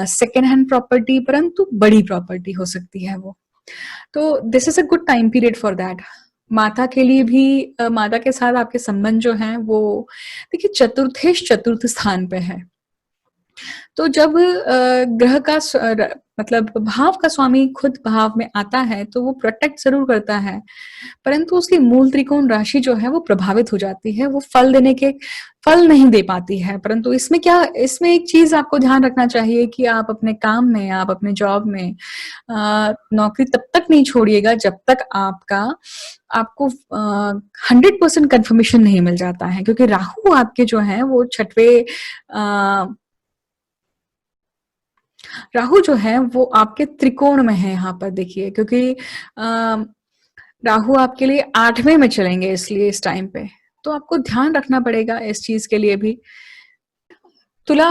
सेकंड हैंड प्रॉपर्टी परंतु बड़ी प्रॉपर्टी हो सकती है वो। तो this is a good time period for that. माता के लिए भी माता के साथ आपके संबंध जो हैं वो देखिए चतुर्थेश चतुर्थ स्थान पे है। तो जब ग्रह का मतलब भाव का स्वामी खुद भाव में आता है तो वो प्रोटेक्ट जरूर करता है परंतु उसकी मूल त्रिकोण राशि जो है वो प्रभावित हो जाती है, वो फल नहीं दे पाती है। परंतु इसमें एक चीज आपको ध्यान रखना चाहिए कि आप अपने काम में आप अपने जॉब में नौकरी तब तक नहीं छोड़िएगा जब तक आपको 100% कंफर्मेशन नहीं मिल जाता है क्योंकि राहु आपके जो है वो छठवे राहु जो है वो आपके त्रिकोण में है यहाँ पर देखिए क्योंकि राहु आपके लिए 8वें में चलेंगे इसलिए इस टाइम पे तो आपको ध्यान रखना पड़ेगा इस चीज के लिए भी। तुला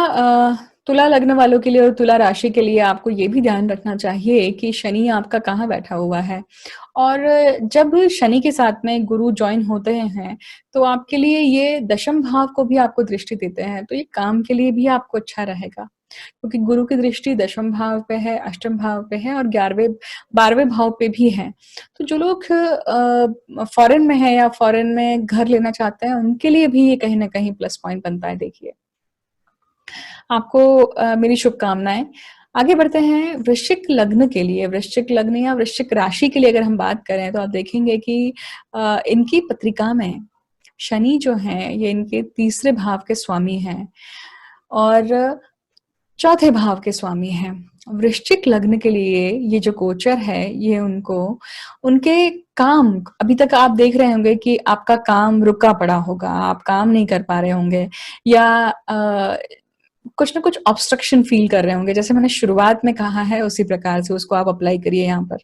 तुला लग्न वालों के लिए और तुला राशि के लिए आपको ये भी ध्यान रखना चाहिए कि शनि आपका कहाँ बैठा हुआ है और जब शनि के साथ में गुरु ज्वाइन होते हैं तो आपके लिए ये दशम भाव को भी आपको दृष्टि देते हैं तो ये काम के लिए भी आपको अच्छा रहेगा। क्योंकि गुरु की दृष्टि दशम भाव पे है, अष्टम भाव पे है और 11वें 12वें भाव पे भी है। तो जो लोग फ़ॉरेन में हैं या फ़ॉरेन में घर लेना चाहते हैं, उनके लिए भी ये कहीं न कहीं प्लस पॉइंट बनता है देखिए। आपको मेरी शुभकामनाएँ। आगे बढ़ते हैं वृश्चिक लग्न के लिए, वृश्चिक लग्न या वृश्चिक राशि के लिए अगर हम बात करें तो आप देखेंगे कि इनकी पत्रिका में शनि जो हैं, ये इनके तीसरे भाव के स्वामी हैं और चौथे भाव के स्वामी हैं। वृश्चिक लग्न के लिए ये जो गोचर है, ये उनको उनके काम अभी तक आप देख रहे होंगे कि आपका काम रुका पड़ा होगा, आप काम नहीं कर पा रहे होंगे या कुछ ना कुछ ऑब्स्ट्रक्शन फ़ील कर रहे होंगे। जैसे मैंने शुरुआत में कहा है, उसी प्रकार से उसको आप अप्लाई करिए यहाँ पर।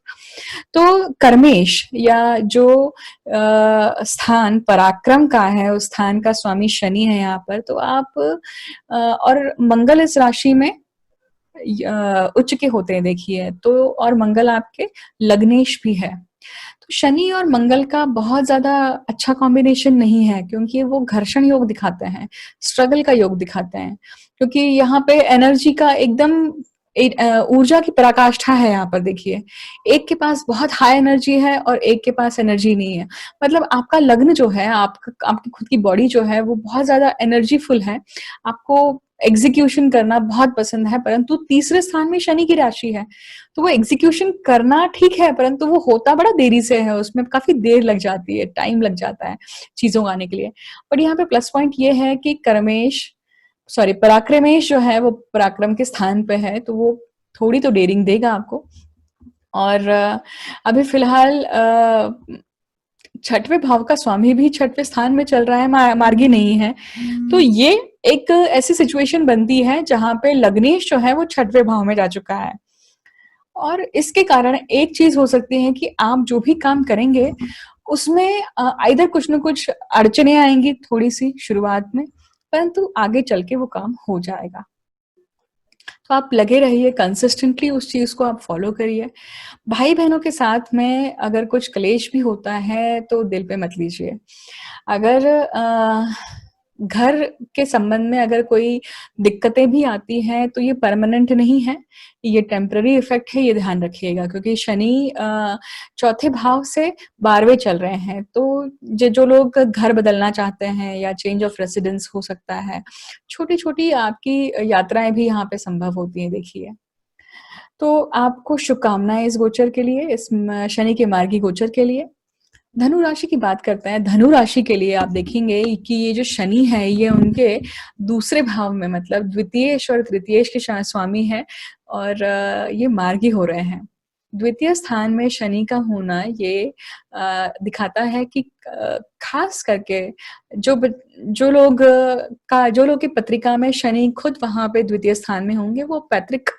तो कर्मेश या जो स्थान पराक्रम का है, उस स्थान का स्वामी शनि है यहाँ पर, तो आप और मंगल इस राशि में उच्च के होते हैं देखिए, तो और मंगल आपके लग्नेश भी है। तो शनि और मंगल का बहुत ज़्यादा अच्छा कॉम्बिनेशन नहीं है क्योंकि वो घर्षण योग दिखाते हैं, स्ट्रगल का योग दिखाते हैं। क्योंकि यहाँ पे एनर्जी का एकदम ऊर्जा की पराकाष्ठा है यहाँ पर देखिए। एक के पास बहुत हाई एनर्जी है और एक के पास एनर्जी नहीं है। मतलब आपका लग्न जो है, आपकी खुद की बॉडी जो है, वो बहुत ज़्यादा एनर्जीफुल है। आपको एग्ज़ीक्यूशन करना बहुत पसंद है, परंतु तीसरे स्थान में शनि की राशि है। तो वो एग्जीक्यूशन करना ठीक है, परंतु वो होता बड़ा देरी से है, उसमें काफ़ी देर लग जाती है, टाइम लग जाता है चीज़ों को आने के लिए। बट यहाँ पे प्लस पॉइंट ये है कि पराक्रमेश जो है वो पराक्रम के स्थान पे है, तो वो थोड़ी तो डेयरिंग देगा आपको। और अभी फ़िलहाल छठवें भाव का स्वामी भी छठवें स्थान में चल रहा है, मार्गी नहीं है। तो ये एक ऐसी सिचुएशन बनती है जहाँ पे लग्नेश जो है वो छठवें भाव में जा चुका है। और इसके कारण एक चीज़ हो सकती है कि आप जो भी काम करेंगे, उसमें आइदर कुछ न कुछ अड़चनें आएँगी थोड़ी-सी शुरुआत में, परंतु आगे चल के वो काम हो जाएगा। तो आप लगे रहिए कंसिस्टेंटली उस चीज़ को आप फ़ॉलो करिए। भाई-बहनों के साथ में अगर कुछ क्लेश भी होता है, तो दिल पे मत लीजिए। अगर घर के संबंध में अगर कोई दिक्कतें भी आती हैं, तो ये परमानेंट नहीं है, ये टेम्परेरी इफ़ेक्ट है, ये ध्यान रखिएगा क्योंकि शनि चौथे भाव से 12वें चल रहे हैं, तो जो लोग घर बदलना चाहते हैं या चेंज ऑफ रेसिडेंस हो सकता है, छोटी-छोटी आपकी यात्राएँ भी यहाँ पे संभव होती हैं देखिए। तो आपको शुभकामनाएँ इस गोचर के लिए, इस शनि के मार्गी गोचर के लिए। धनु राशि की बात करते हैं। धनु राशि के लिए आप देखेंगे कि ये जो शनि है, ये उनके दूसरे भाव में मतलब द्वितीयेश और तृतीयेश के स्वामी हैं और ये मार्गी हो रहे हैं। द्वितीय स्थान में शनि का होना ये दिखाता है कि खास करके जो लोग की पत्रिका में शनि खुद वहाँ पे द्वितीय स्थान में होंगे, वो पैतृक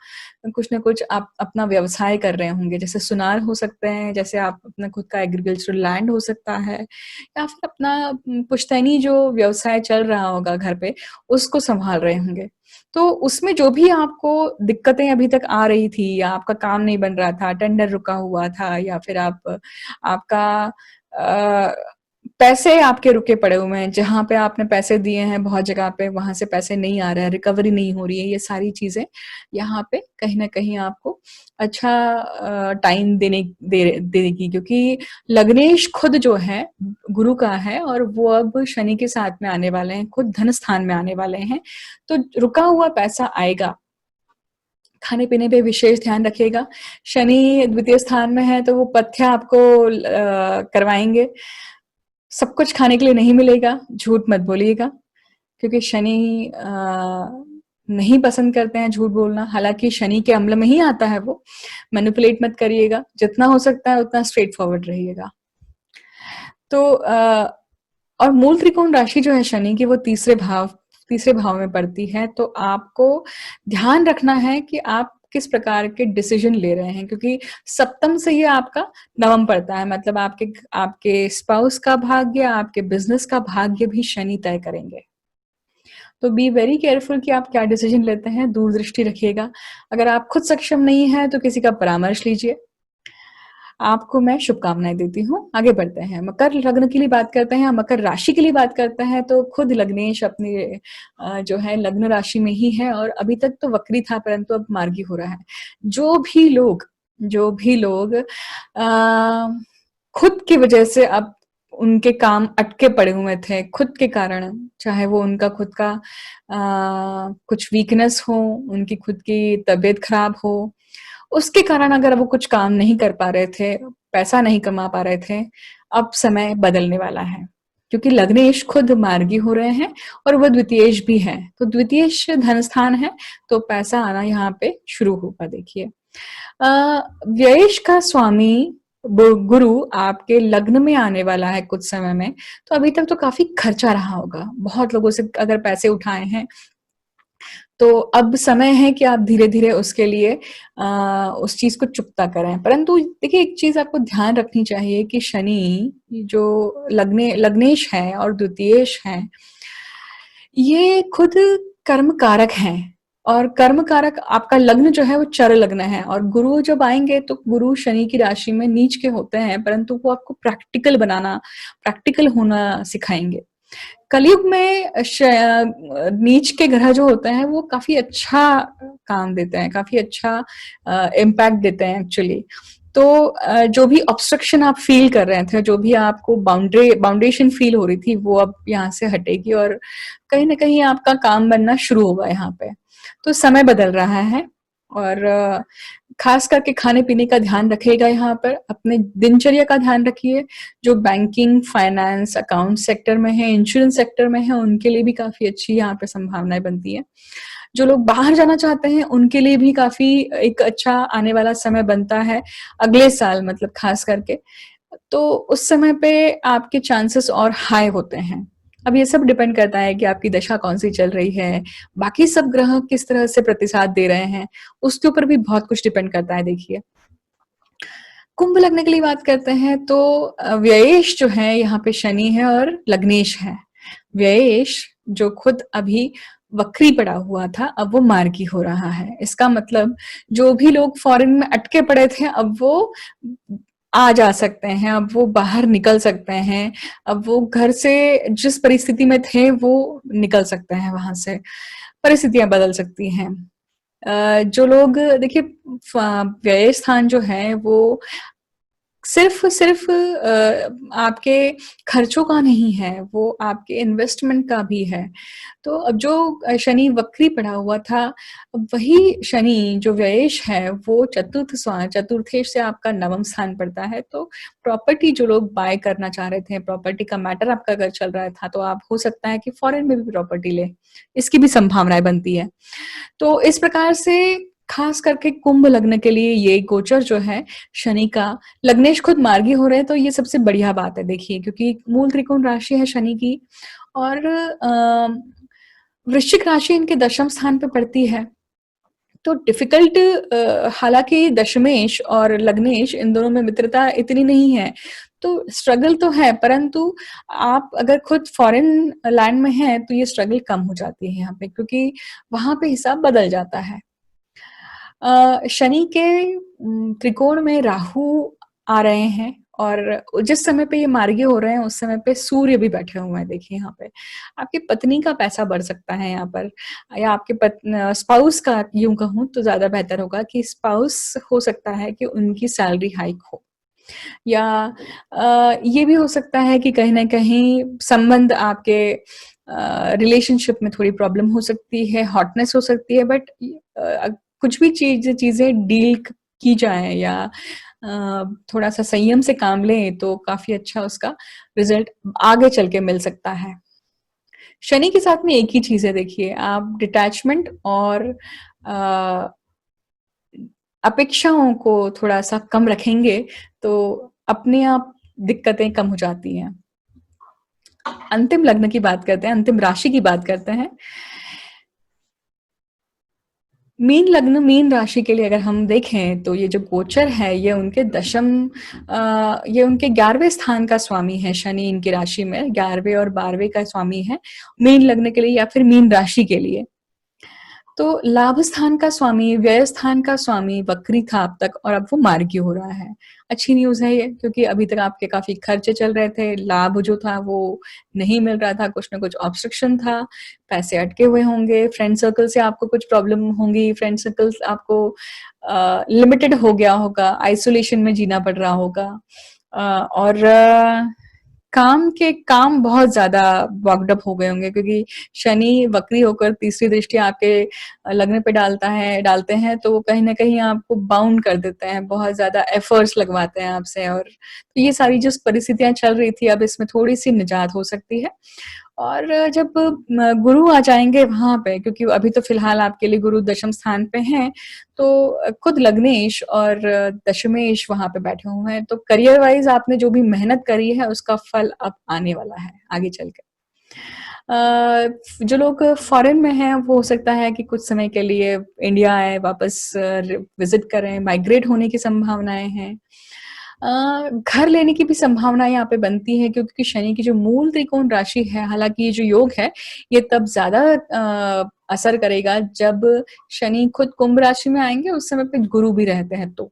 कुछ न कुछ आप अपना व्यवसाय कर रहे होंगे। जैसे सुनार हो सकते हैं, जैसे आप अपना खुद का एग्रीकल्चरल लैंड हो सकता है या फिर अपना पुश्तैनी जो व्यवसाय चल रहा होगा घर पे, उसको सँभाल रहे होंगे। तो उसमें जो भी आपको दिक्कतें अभी तक आ रही थी या आपका काम नहीं बन रहा था, टेंडर रुका हुआ था या फिर आपका अ, पैसे आपके रुके पड़े हुए हैं, जहाँ पे आपने पैसे दिए हैं बहुत जगह पे, वहाँ से पैसे नहीं आ रहे हैं, रिकवरी नहीं हो रही है, ये सारी चीज़ें यहाँ पे कहीं न कहीं आपको अच्छा टाइम देगी क्योंकि लग्नेश खुद जो है गुरु का है और वो अब शनि के साथ में आने वाले हैं, खुद धन स्थान में आने वाले हैं, तो रुका हुआ पैसा आएगा। खाने-पीने पे विशेष ध्यान रखिएगा। शनि द्वितीय स्थान में है, तो वो पथ्य आपको करवाएँगे। सब कुछ खाने के लिए नहीं मिलेगा, झूठ मत बोलिएगा, क्योंकि शनि नहीं पसंद करते हैं झूठ बोलना, हालाँकि शनि के अम्ल में ही आता है वो। मैनिपुलेट मत करिएगा, जितना हो सकता है उतना स्ट्रेट फॉरवर्ड रहिएगा। तो और मूल त्रिकोण राशि जो है शनि की वो तीसरे भाव में पड़ती है, तो आपको ध्यान रखना है कि आप किस प्रकार के डिसीजन ले रहे हैं क्योंकि सप्तम से ये आपका नवम पड़ता है मतलब आपके स्पाउस का भाग्य, आपके बिज़नेस का भाग्य भी शनि तय करेंगे। तो बी वेरी केयरफुल कि आप क्या डिसीजन लेते हैं, दूरदृष्टि रखिएगा। अगर आप खुद सक्षम नहीं हैं, तो किसी का परामर्श लीजिए। आपको मैं शुभकामनाएँ देती हूँ। आगे बढ़ते हैं, मकर लग्न के लिए बात करते हैं, मकर राशि के लिए बात करते हैं तो खुद लग्नेश अपनी जो है लग्न राशि में ही है और अभी तक तो वक्री था परंतु अब मार्गी हो रहा है। जो भी लोग खुद की वजह से अब उनके काम अटके पड़े हुए थे, खुद के कारण, चाहे वो उनका खुद का कुछ वीकनेस हो, उनकी खुद की तबीयत खराब हो, उसके कारण अगर वो कुछ काम नहीं कर पा रहे थे, पैसा नहीं कमा पा रहे थे, अब समय बदलने वाला है। क्योंकि लग्नेश खुद मार्गी हो रहे हैं और वो द्वितीयेश भी है, तो द्वितीयेश धन स्थान है, तो पैसा आना यहाँ पे शुरू होगा देखिए। व्ययेश का स्वामी गुरु आपके लग्न में आने वाला है कुछ समय में, तो अभी तक तो काफ़ी खर्चा रहा होगा। बहुत लोगों से अगर पैसे उठाए हैं, तो अब समय है कि आप धीरे-धीरे उसके लिए उस चीज़ को चुकता करें। परंतु देखिए एक चीज़ आपको ध्यान रखनी चाहिए कि शनि जो लग्नेश है और द्वितीयेश है, ये खुद कर्म कारक हैं और कर्म कारक आपका लग्न जो है वो चर लग्न है और गुरु जब आएँगे तो गुरु शनि की राशि में नीच के होते हैं, परंतु वो आपको प्रैक्टिकल होना सिखाएँगे। कलयुग में नीच के ग्रह जो होते हैं वो काफ़ी अच्छा काम देते हैं, काफ़ी अच्छा इम्पैक्ट देते हैं एक्चुअली। तो जो भी ऑब्स्ट्रक्शन आप फ़ील कर रहे थे, जो भी आपको बाउंडेशन फ़ील हो रही थी, वो अब यहाँ से हटेगी और कहीं न कहीं आपका काम बनना शुरू होगा यहाँ पे। तो समय बदल रहा है और खास करके खाने-पीने का ध्यान रखिएगा यहाँ पर, अपने दिनचर्या का ध्यान रखिए। जो बैंकिंग, फाइनेंस, अकाउंट सेक्टर में है, इंश्योरेंस सेक्टर में है, उनके लिए भी काफ़ी अच्छी यहाँ पे संभावनाएँ बनती हैं। जो लोग बाहर जाना चाहते हैं, उनके लिए भी काफ़ी एक अच्छा आने वाला समय बनता है, अगले साल मतलब खास करके। तो उस समय पे आपके चांसेस और हाई होते हैं। अब ये सब डिपेंड करता है कि आपकी दशा कौन-सी चल रही है, बाकी सब ग्रह किस तरह से प्रतिसाद दे रहे हैं, उसके ऊपर भी बहुत कुछ डिपेंड करता है देखिए। कुंभ लग्न के लिए बात करते हैं तो व्ययेश जो है यहाँ पे शनि है और लग्नेश है। व्ययेश जो खुद अभी वक्री पड़ा हुआ था, अब वो मार्गी हो रहा है। इसका मतलब जो भी लोग फॉरेन में अटके पड़े थे, अब वो आ जा सकते हैं, अब वो बाहर निकल सकते हैं, अब वो घर से जिस परिस्थिति में थे, वो निकल सकते हैं वहाँ से। परिस्थितियाँ बदल सकती हैं। जो लोग देखिए व्यय स्थान जो है वो सिर्फ आपके खर्चों का नहीं है, वो आपके इन्वेस्टमेंट का भी है। तो अब जो शनि वक्री पड़ा हुआ था, अब वही शनि जो व्ययेश है, वो चतुर्थेश से आपका नवम स्थान पड़ता है। तो प्रॉपर्टी जो लोग बाय करना चाह रहे थे, प्रॉपर्टी का मैटर आपका अगर चल रहा था, तो आप हो सकता है कि फॉरेन में भी प्रॉपर्टी लें, इसकी भी संभावनाएँ बनती है। तो इस प्रकार से खास करके कुंभ लग्न के लिए ये गोचर जो है शनि का, लग्नेश खुद मार्गी हो रहे हैं तो ये सबसे बढ़िया बात है देखिए, क्योंकि मूल त्रिकोण राशि है शनि की और वृश्चिक राशि इनके दशम स्थान पे पड़ती है। तो डिफिकल्ट हालाँकि दशमेश और लग्नेश इन दोनों में मित्रता इतनी नहीं है, तो स्ट्रगल तो है, परंतु आप अगर खुद फॉरेन लैंड में हैं, तो ये स्ट्रगल कम हो जाती है यहाँ पे क्योंकि वहाँ पे हिसाब बदल जाता है। शनि के त्रिकोण में राहु आ रहे हैं और जिस समय पे ये मार्गी हो रहे हैं, उस समय पे सूर्य भी बैठे हुए हैं देखिए यहाँ पे। आपकी पत्नी का पैसा बढ़ सकता है यहाँ पर या आपके स्पाउस का यूँ कहूँ तो ज़्यादा बेहतर होगा कि स्पाउस हो सकता है कि उनकी सैलरी हाइक हो। या ये भी हो सकता है कि कहीं न कहीं संबंध आपके रिलेशनशिप में थोड़ी प्रॉब्लम हो सकती है, हॉटनेस हो सकती है बट कुछ भी चीज़ें डील की जाएँ या थोड़ा-सा संयम से काम लें तो काफ़ी अच्छा उसका रिज़ल्ट आगे चल के मिल सकता है। शनि के साथ में एक ही चीज़ है देखिए, आप डिटैचमेंट और अ, अपेक्षाओं को थोड़ा-सा कम रखेंगे, तो अपने आप दिक्कतें कम हो जाती हैं। अंतिम लग्न की बात करते हैं, अंतिम राशि की बात करते हैं। मीन लग्न, मीन राशि के लिए अगर हम देखें तो ये जो गोचर है ये उनके ये उनके 11वें स्थान का स्वामी है शनि इनकी राशि में 11वें और 12वें का स्वामी है मीन लग्न के लिए या फिर मीन राशि के लिए। तो लाभ स्थान का स्वामी, व्यय स्थान का स्वामी वक्री था अब तक और अब वो मार्गी हो रहा है। अच्छी न्यूज़ है ये, क्योंकि अभी तक आपके काफ़ी खर्चे चल रहे थे, लाभ जो था वो नहीं मिल रहा था, कुछ न कुछ ऑब्स्ट्रक्शन था, पैसे अटके हुए होंगे, फ्रेंड सर्कल से आपको कुछ प्रॉब्लम होंगी, फ्रेंड सर्कल्स आपको लिमिटेड हो गया होगा, आइसोलेशन में जीना पड़ रहा होगा। और काम बहुत ज़्यादा बॉक्ड अप हो गए होंगे, क्योंकि शनि वक्री होकर तीसरी दृष्टि आपके लग्न पे डालते हैं, तो वो कहीं न कहीं आपको बाउंड कर देते हैं, बहुत ज़्यादा एफर्ट्स लगवाते हैं आपसे। और तो ये सारी जो परिस्थितियाँ चल रही थी, अब इसमें थोड़ी-सी निजात हो सकती है। और जब गुरु आ जाएँगे वहाँ पे, क्योंकि अभी तो फिलहाल आपके लिए गुरु दशम स्थान पे हैं, तो खुद लग्नेश और दशमेश वहाँ पे बैठे हुए हैं, तो करियर वाइज़ आपने जो भी मेहनत करी है, उसका फल अब आने वाला है, आगे चल के। जो लोग फॉरेन में हैं, वो हो सकता है कि कुछ समय के लिए इंडिया आएँ, वापस विज़िट करें, माइग्रेट होने की संभावनाएँ हैं। घर लेने की भी संभावना यहाँ पे बनती है, क्योंकि शनि की जो मूल त्रिकोण राशि है, हालाँकि ये जो योग है, ये तब ज़्यादा असर करेगा जब शनि खुद कुंभ राशि में आएँगे, उस समय पे गुरु भी रहते हैं तो।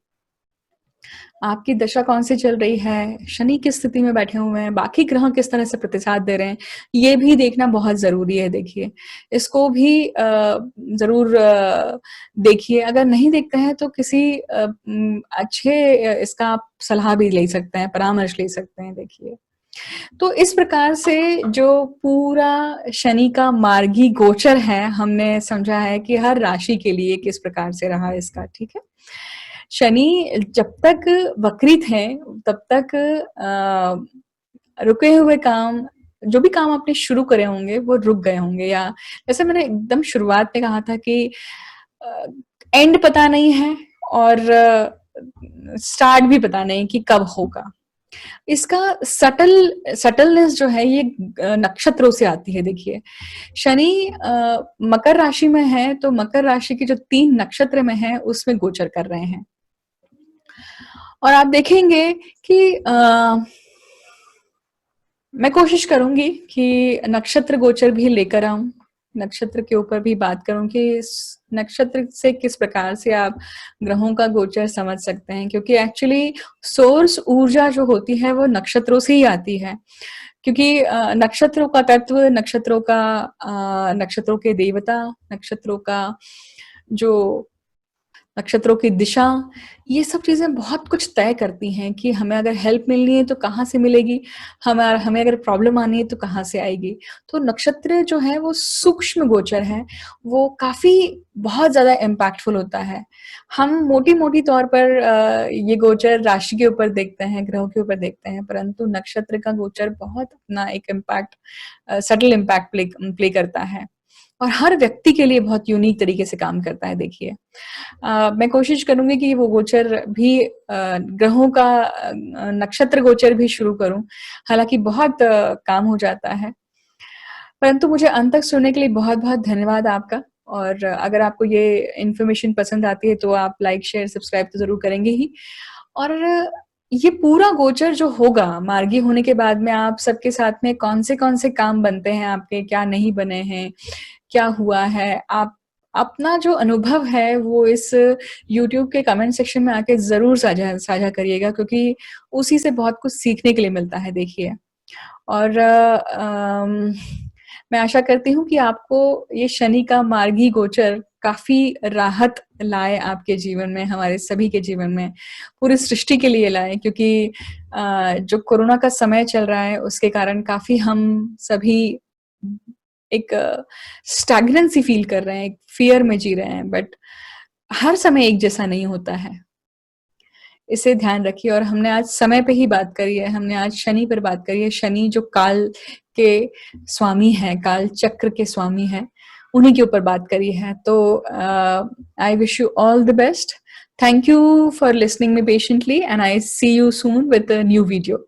आपकी दशा कौन सी चल रही है, शनि किस स्थिति में बैठे हुए हैं, बाकी ग्रह किस तरह से प्रतिसाद दे रहे हैं, ये भी देखना बहुत ज़रूरी है देखिए। इसको भी ज़रूर देखिए, अगर नहीं देखते हैं तो किसी अच्छे इसका आप सलाह भी ले सकते हैं, परामर्श ले सकते हैं देखिए। तो इस प्रकार से जो पूरा शनि का मार्गी गोचर है, हमने समझा है कि हर राशि के लिए किस प्रकार से रहा इसका, ठीक है? शनि जब तक वक्री थे, तब तक रुके हुए काम, जो भी काम आपने शुरू करे होंगे, वो रुक गए होंगे, या जैसे मैंने एकदम शुरुआत में कहा था कि अ, एंड पता नहीं है और स्टार्ट भी पता नहीं कि कब होगा। इसका सटलनेस जो है ये नक्षत्रों से आती है देखिए। शनि मकर राशि में है, तो मकर राशि के जो 3 नक्षत्र में है, उसमें गोचर कर रहे हैं। और आप देखेंगे कि मैं कोशिश करूँगी कि नक्षत्र गोचर भी लेकर आऊँ, नक्षत्र के ऊपर भी बात करूँ कि इस नक्षत्र से किस प्रकार से आप ग्रहों का गोचर समझ सकते हैं, क्योंकि एक्चुअली सोर्स ऊर्जा जो होती है वो नक्षत्रों से ही आती है। क्योंकि नक्षत्रों का तत्व, नक्षत्रों के देवता, नक्षत्रों का जो नक्षत्रों की दिशा, ये सब चीज़ें बहुत कुछ तय करती हैं कि हमें अगर हेल्प मिलनी है तो कहाँ से मिलेगी, हमें अगर प्रॉब्लम आनी है तो कहाँ से आएगी। तो नक्षत्र जो है वो सूक्ष्म गोचर है, वो काफ़ी बहुत ज़्यादा इम्पैक्टफुल होता है। हम मोटी-मोटी तौर पर ये गोचर राशि के ऊपर देखते हैं, ग्रहों के ऊपर देखते हैं, परंतु नक्षत्र का गोचर बहुत अपना एक सटल इम्पैक्ट प्ले करता है और हर व्यक्ति के लिए बहुत यूनिक तरीके से काम करता है देखिए। मैं कोशिश करूँगी कि वो गोचर भी ग्रहों का नक्षत्र गोचर भी शुरू करूँ, हालाँकि बहुत काम हो जाता है। परंतु मुझे अंत तक सुनने के लिए बहुत-बहुत धन्यवाद आपका, और अगर आपको ये इन्फॉर्मेशन पसंद आती है तो आप लाइक, शेयर, सब्सक्राइब तो ज़रूर करेंगे ही। और ये पूरा गोचर जो होगा, मार्गी होने के बाद में आप सबके साथ में कौन से काम बनते हैं आपके, क्या नहीं बने हैं, क्या हुआ है, आप अपना जो अनुभव है वो इस यूट्यूब के कमेंट सेक्शन में आके ज़रूर साझा साझा करिएगा, क्योंकि उसी से बहुत कुछ सीखने के लिए मिलता है देखिए। और मैं आशा करती हूँ कि आपको ये शनि का मार्गी गोचर काफ़ी राहत लाए आपके जीवन में, हमारे सभी के जीवन में, पूरी सृष्टि के लिए लाए, क्योंकि जो कोरोना का समय चल रहा है उसके कारण काफ़ी हम सभी एक स्टैग्नेंसी फ़ील कर रहे हैं, एक फ़ियर में जी रहे हैं, बट हर समय एक जैसा नहीं होता है। इसे ध्यान रखिए। और हमने आज समय पे ही बात करी है, हमने आज शनि पर बात करी है। शनि जो काल के स्वामी हैं, काल चक्र के स्वामी हैं, उन्हीं के ऊपर बात करी है। तो I wish you all the best. Thank you for listening me patiently, and I see you soon with a new video.